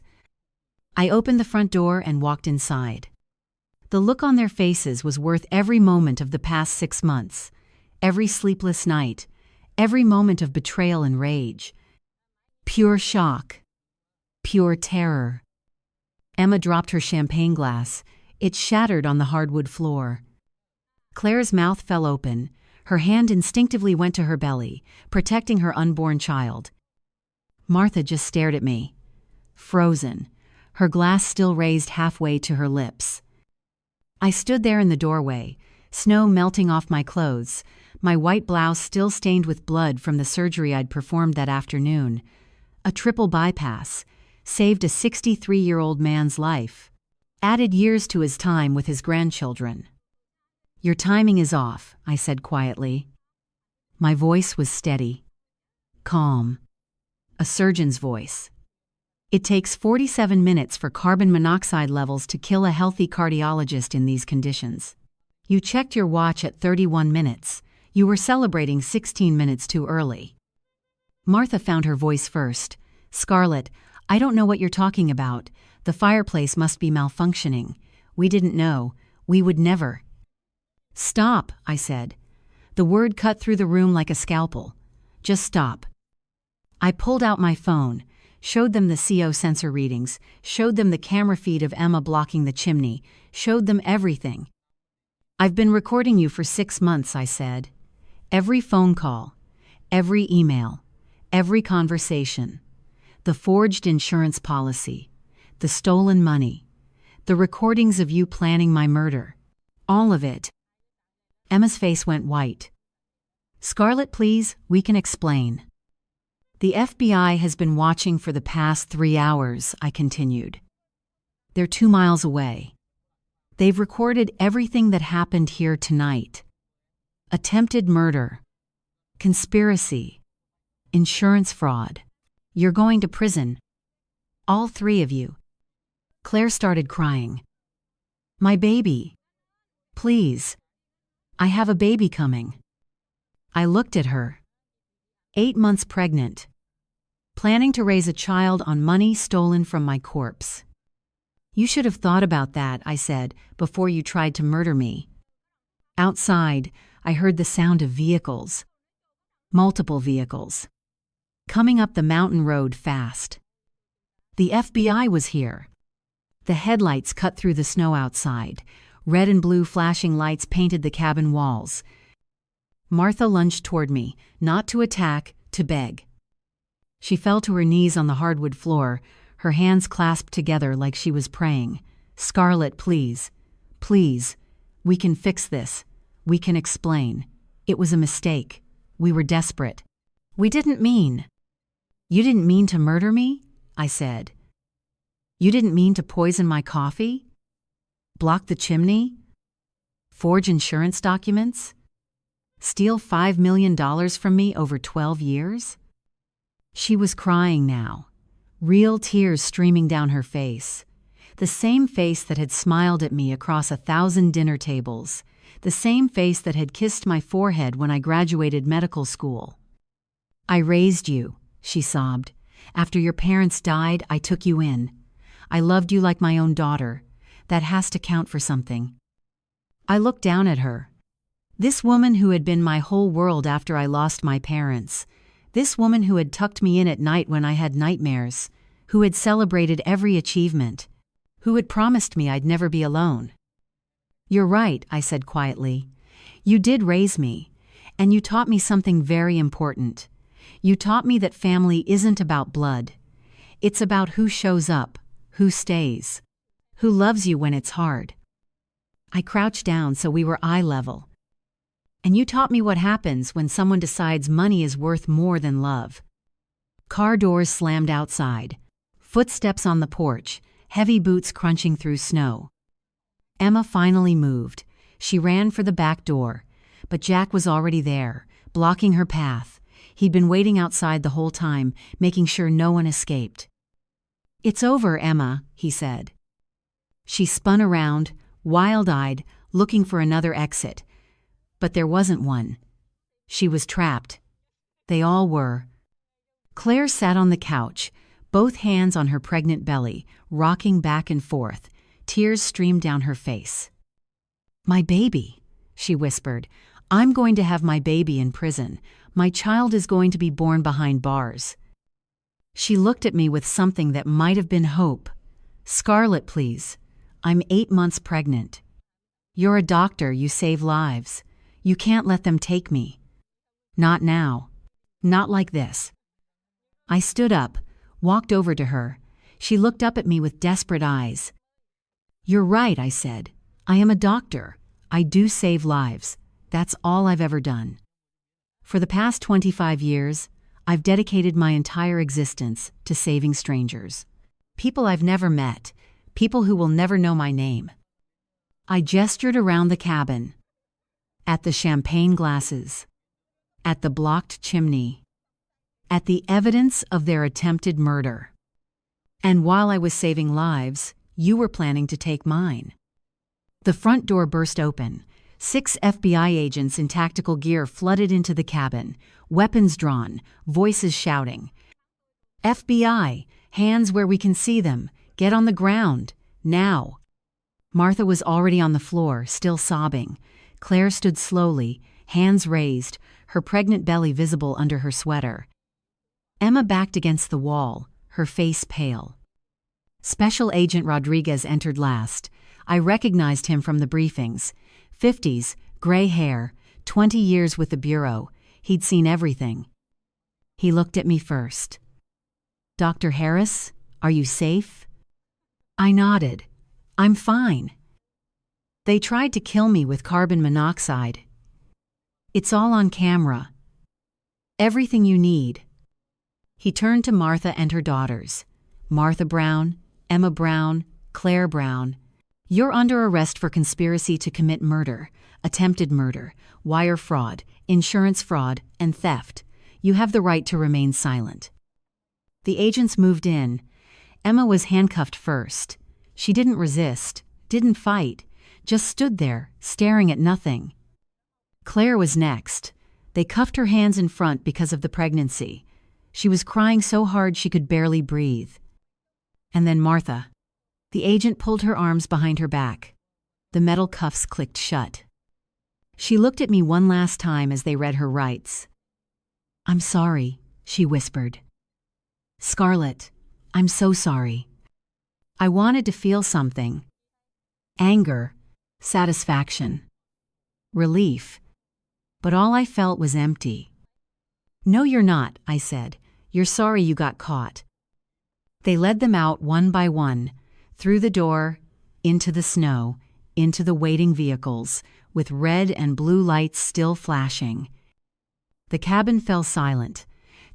I opened the front door and walked inside. The look on their faces was worth every moment of the past 6 months, every sleepless night, every moment of betrayal and rage. Pure shock. Pure terror. Emma dropped her champagne glass. It shattered on the hardwood floor. Claire's mouth fell open. Her hand instinctively went to her belly, protecting her unborn child. Martha just stared at me, frozen, her glass still raised halfway to her lips. I stood there in the doorway, snow melting off my clothes, my white blouse still stained with blood from the surgery I'd performed that afternoon. A triple bypass, saved a 63-year-old man's life, added years to his time with his grandchildren. "Your timing is off," I said quietly. My voice was steady, calm, a surgeon's voice. "It takes 47 minutes for carbon monoxide levels to kill a healthy cardiologist in these conditions. You checked your watch at 31 minutes. You were celebrating 16 minutes too early." Martha found her voice first. "Scarlett, I don't know what you're talking about. The fireplace must be malfunctioning. We didn't know. We would never." "Stop," I said. The word cut through the room like a scalpel. "Just stop." I pulled out my phone, showed them the CO sensor readings, showed them the camera feed of Emma blocking the chimney, showed them everything. "I've been recording you for 6 months," I said. "Every phone call, every email, every conversation. The forged insurance policy, the stolen money, the recordings of you planning my murder. All of it." Emma's face went white. "Scarlett, please, we can explain." "The FBI has been watching for the past 3 hours," I continued. "They're 2 miles away. They've recorded everything that happened here tonight. Attempted murder, conspiracy, insurance fraud. You're going to prison. All 3 of you." Claire started crying. "My baby. Please. I have a baby coming." I looked at her. 8 months pregnant. Planning to raise a child on money stolen from my corpse. "You should have thought about that," I said, "before you tried to murder me." Outside, I heard the sound of vehicles. Multiple vehicles. Coming up the mountain road fast. The FBI was here. The headlights cut through the snow outside. Red and blue flashing lights painted the cabin walls. Martha lunged toward me, not to attack, to beg. She fell to her knees on the hardwood floor, her hands clasped together like she was praying. "Scarlett, please. Please. We can fix this. We can explain. It was a mistake. We were desperate. We didn't mean." You didn't mean to murder me? I said. You didn't mean to poison my coffee? Block the chimney? Forge insurance documents? Steal $5 million from me over 12 years? She was crying now, real tears streaming down her face. The same face that had smiled at me across 1,000 dinner tables, the same face that had kissed my forehead when I graduated medical school. I raised you, she sobbed. After your parents died, I took you in. I loved you like my own daughter. That has to count for something. I looked down at her. This woman who had been my whole world after I lost my parents. This woman who had tucked me in at night when I had nightmares. Who had celebrated every achievement. Who had promised me I'd never be alone. You're right, I said quietly. You did raise me. And you taught me something very important. You taught me that family isn't about blood. It's about who shows up, who stays, who loves you when it's hard. I crouched down so we were eye level. And you taught me what happens when someone decides money is worth more than love. Car doors slammed outside. Footsteps on the porch, heavy boots crunching through snow. Emma finally moved. She ran for the back door, but Jack was already there, blocking her path. He'd been waiting outside the whole time, making sure no one escaped. It's over, Emma, he said. She spun around, wild-eyed, looking for another exit. But there wasn't one. She was trapped. They all were. Claire sat on the couch, both hands on her pregnant belly, rocking back and forth. Tears streamed down her face. My baby, she whispered. I'm going to have my baby in prison. My child is going to be born behind bars. She looked at me with something that might have been hope. Scarlett, please. I'm 8 months pregnant. You're a doctor, you save lives. You can't let them take me. Not now. Not like this. I stood up, walked over to her. She looked up at me with desperate eyes. You're right, I said. I am a doctor. I do save lives. That's all I've ever done. For the past 25 years, I've dedicated my entire existence to saving strangers. People I've never met, people who will never know my name. I gestured around the cabin. At the champagne glasses. At the blocked chimney. At the evidence of their attempted murder. And while I was saving lives, you were planning to take mine. The front door burst open. 6 FBI agents in tactical gear flooded into the cabin, weapons drawn, voices shouting. FBI, hands where we can see them. Get on the ground. Now. Martha was already on the floor, still sobbing. Claire stood slowly, hands raised, her pregnant belly visible under her sweater. Emma backed against the wall, her face pale. Special Agent Rodriguez entered last. I recognized him from the briefings. 50s, gray hair, 20 years with the Bureau. He'd seen everything. He looked at me first. Dr. Harris, are you safe? I nodded. I'm fine. They tried to kill me with carbon monoxide. It's all on camera. Everything you need. He turned to Martha and her daughters. Martha Brown, Emma Brown, Claire Brown. You're under arrest for conspiracy to commit murder, attempted murder, wire fraud, insurance fraud, and theft. You have the right to remain silent. The agents moved in. Emma was handcuffed first. She didn't resist, didn't fight, just stood there, staring at nothing. Claire was next. They cuffed her hands in front because of the pregnancy. She was crying so hard she could barely breathe. And then Martha. The agent pulled her arms behind her back. The metal cuffs clicked shut. She looked at me one last time as they read her rights. I'm sorry, she whispered. Scarlett, I'm so sorry. I wanted to feel something. Anger, satisfaction, relief. But all I felt was empty. No, you're not, I said. You're sorry you got caught. They led them out one by one, through the door, into the snow, into the waiting vehicles, with red and blue lights still flashing. The cabin fell silent.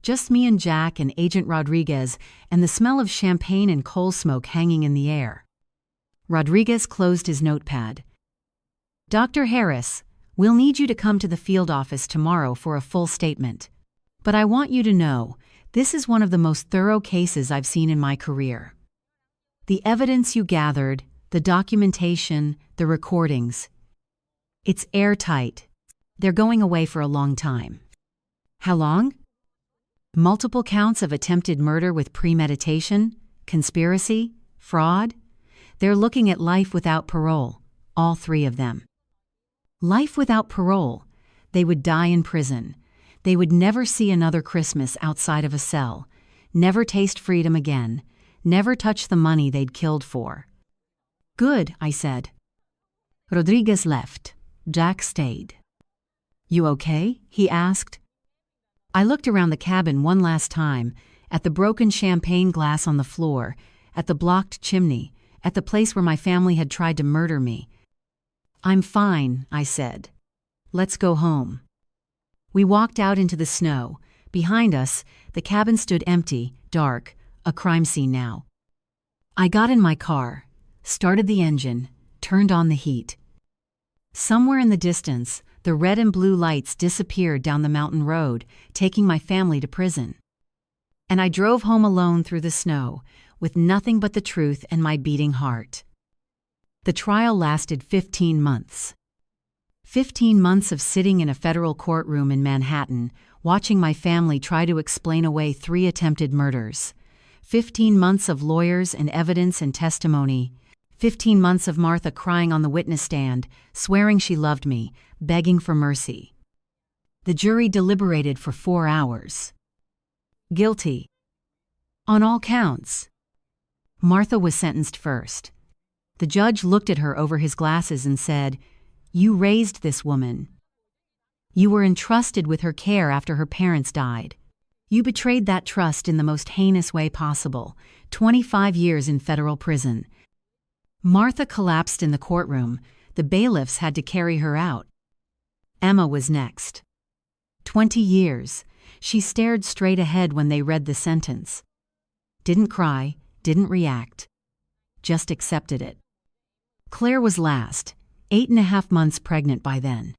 just me and Jack and Agent Rodriguez, and the smell of champagne and coal smoke hanging in the air. Rodriguez closed his notepad. "Dr. Harris, we'll need you to come to the field office tomorrow for a full statement. But I want you to know, this is one of the most thorough cases I've seen in my career. The evidence you gathered, the documentation, the recordings, it's airtight. They're going away for a long time." "How long?" "Multiple counts of attempted murder with premeditation, conspiracy, fraud. They're looking at life without parole, all three of them." Life without parole. They would die in prison. They would never see another Christmas outside of a cell, never taste freedom again, never touch the money they'd killed for. "Good," I said. Rodriguez left. Jack stayed. "You okay?" he asked. I looked around the cabin one last time, at the broken champagne glass on the floor, at the blocked chimney, at the place where my family had tried to murder me. "I'm fine," I said. "Let's go home." We walked out into the snow. Behind us, the cabin stood empty, dark, a crime scene now. I got in my car, started the engine, turned on the heat. Somewhere in the distance, the red and blue lights disappeared down the mountain road, taking my family to prison. And I drove home alone through the snow, with nothing but the truth and my beating heart. The trial lasted 15 months. 15 months of sitting in a federal courtroom in Manhattan, watching my family try to explain away 3 attempted murders. 15 months of lawyers and evidence and testimony. 15 months of Martha crying on the witness stand, swearing she loved me, begging for mercy. The jury deliberated for 4 hours. Guilty. On all counts. Martha was sentenced first. The judge looked at her over his glasses and said, "You raised this woman. You were entrusted with her care after her parents died. You betrayed that trust in the most heinous way possible. 25 years in federal prison." Martha collapsed in the courtroom. The bailiffs had to carry her out. Emma was next. 20 years. She stared straight ahead when they read the sentence. Didn't cry, didn't react. Just accepted it. Claire was last, 8.5 months pregnant by then.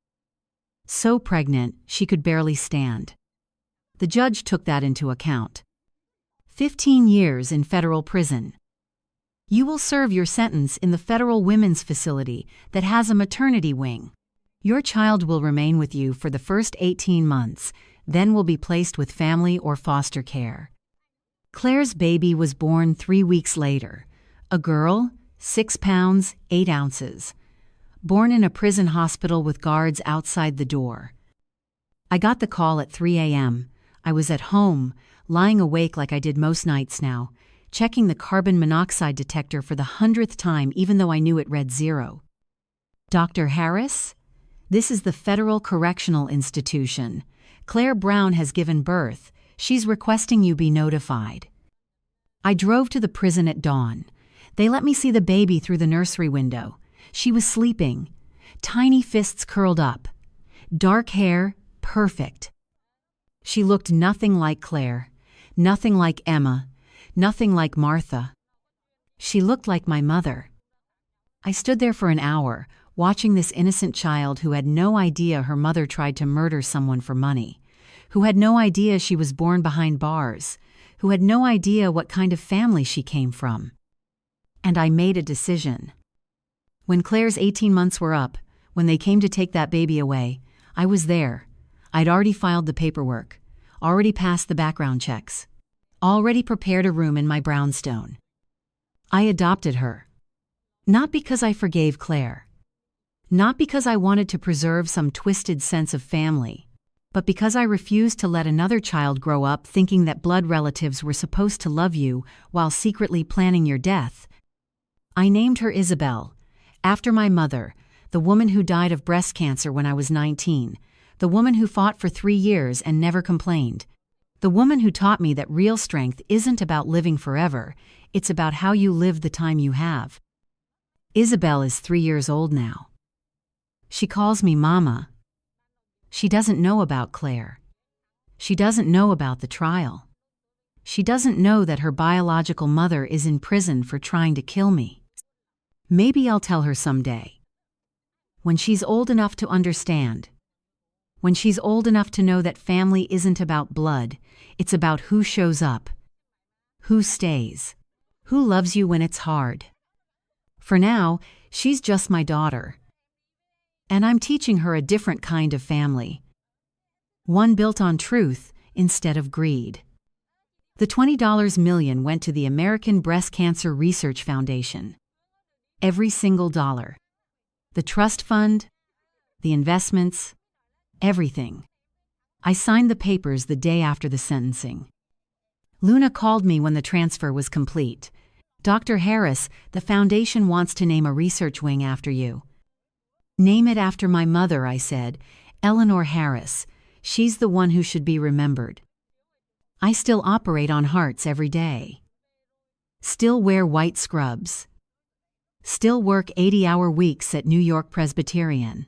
So pregnant, she could barely stand. The judge took that into account. 15 years in federal prison. You will serve your sentence in the federal women's facility that has a maternity wing. Your child will remain with you for the first 18 months, then will be placed with family or foster care. Claire's baby was born 3 weeks later. A girl, 6 pounds, 8 ounces. Born in a prison hospital with guards outside the door. I got the call at 3 a.m. I was at home, lying awake like I did most nights now, checking the carbon monoxide detector for the 100th time even though I knew it read 0. "Dr. Harris? This is the Federal Correctional Institution. Claire Brown has given birth. She's requesting you be notified." I drove to the prison at dawn. They let me see the baby through the nursery window. She was sleeping. Tiny fists curled up. Dark hair, perfect. She looked nothing like Claire, nothing like Emma, nothing like Martha. She looked like my mother. I stood there for an hour, watching this innocent child who had no idea her mother tried to murder someone for money, who had no idea she was born behind bars, who had no idea what kind of family she came from. And I made a decision. When Claire's 18 months were up, when they came to take that baby away, I was there. I'd already filed the paperwork, already passed the background checks, already prepared a room in my brownstone. I adopted her. Not because I forgave Claire. Not because I wanted to preserve some twisted sense of family, but because I refused to let another child grow up thinking that blood relatives were supposed to love you while secretly planning your death. I named her Isabel, after my mother, the woman who died of breast cancer when I was 19, the woman who fought for 3 years and never complained, the woman who taught me that real strength isn't about living forever, it's about how you live the time you have. Isabel is 3 years old now. She calls me Mama. She doesn't know about Claire. She doesn't know about the trial. She doesn't know that her biological mother is in prison for trying to kill me. Maybe I'll tell her someday. When she's old enough to understand. When she's old enough to know that family isn't about blood, it's about who shows up, who stays, who loves you when it's hard. For now, she's just my daughter. And I'm teaching her a different kind of family. One built on truth instead of greed. The $20 million went to the American Breast Cancer Research Foundation. Every single dollar. The trust fund, the investments, everything. I signed the papers the day after the sentencing. Luna called me when the transfer was complete. Dr. Harris, the foundation wants to name a research wing after you. Name it after my mother, I said. Eleanor Harris. She's the one who should be remembered. I still operate on hearts every day. Still wear white scrubs. Still work 80-hour weeks at New York Presbyterian.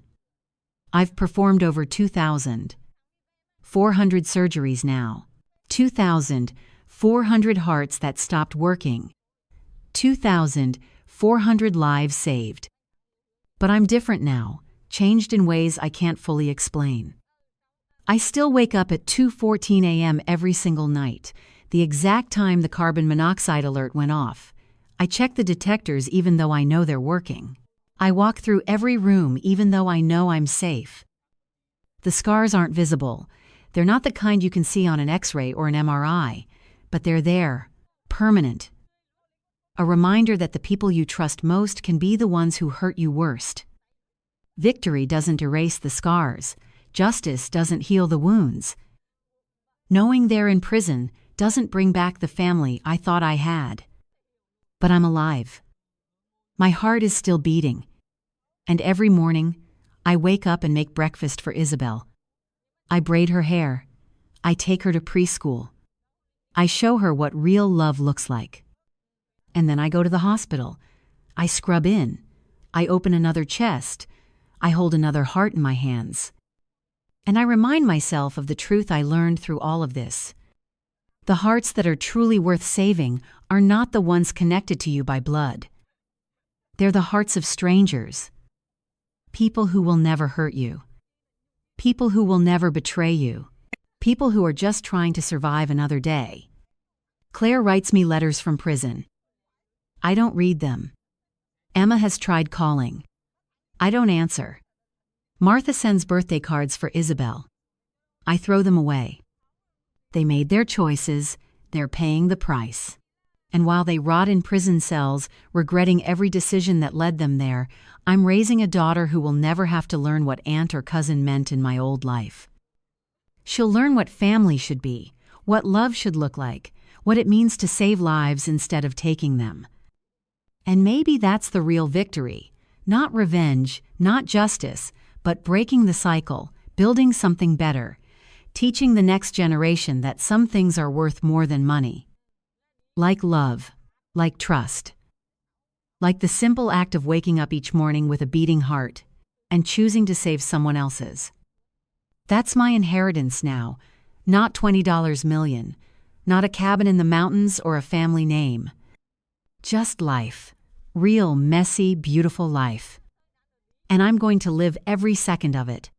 I've performed over 2,400 surgeries now. 2,400 hearts that stopped working. 2,400 lives saved. But I'm different now, changed in ways I can't fully explain. I still wake up at 2:14 a.m. every single night, the exact time the carbon monoxide alert went off. I check the detectors even though I know they're working. I walk through every room even though I know I'm safe. The scars aren't visible. They're not the kind you can see on an X-ray or an MRI, but they're there, permanent. A reminder that the people you trust most can be the ones who hurt you worst. Victory doesn't erase the scars. Justice doesn't heal the wounds. Knowing they're in prison doesn't bring back the family I thought I had. But I'm alive. My heart is still beating. And every morning, I wake up and make breakfast for Isabel. I braid her hair. I take her to preschool. I show her what real love looks like. And then I go to the hospital. I scrub in. I open another chest. I hold another heart in my hands. And I remind myself of the truth I learned through all of this. The hearts that are truly worth saving are not the ones connected to you by blood. They're the hearts of strangers. People who will never hurt you. People who will never betray you. People who are just trying to survive another day. Claire writes me letters from prison. I don't read them. Emma has tried calling. I don't answer. Martha sends birthday cards for Isabel. I throw them away. They made their choices, they're paying the price. And while they rot in prison cells, regretting every decision that led them there, I'm raising a daughter who will never have to learn what aunt or cousin meant in my old life. She'll learn what family should be, what love should look like, what it means to save lives instead of taking them. And maybe that's the real victory. Not revenge, not justice, but breaking the cycle, building something better, teaching the next generation that some things are worth more than money. Like love, like trust. Like the simple act of waking up each morning with a beating heart and choosing to save someone else's. That's my inheritance now, not $20 million, not a cabin in the mountains or a family name. Just life. Real, messy, beautiful life. And I'm going to live every second of it.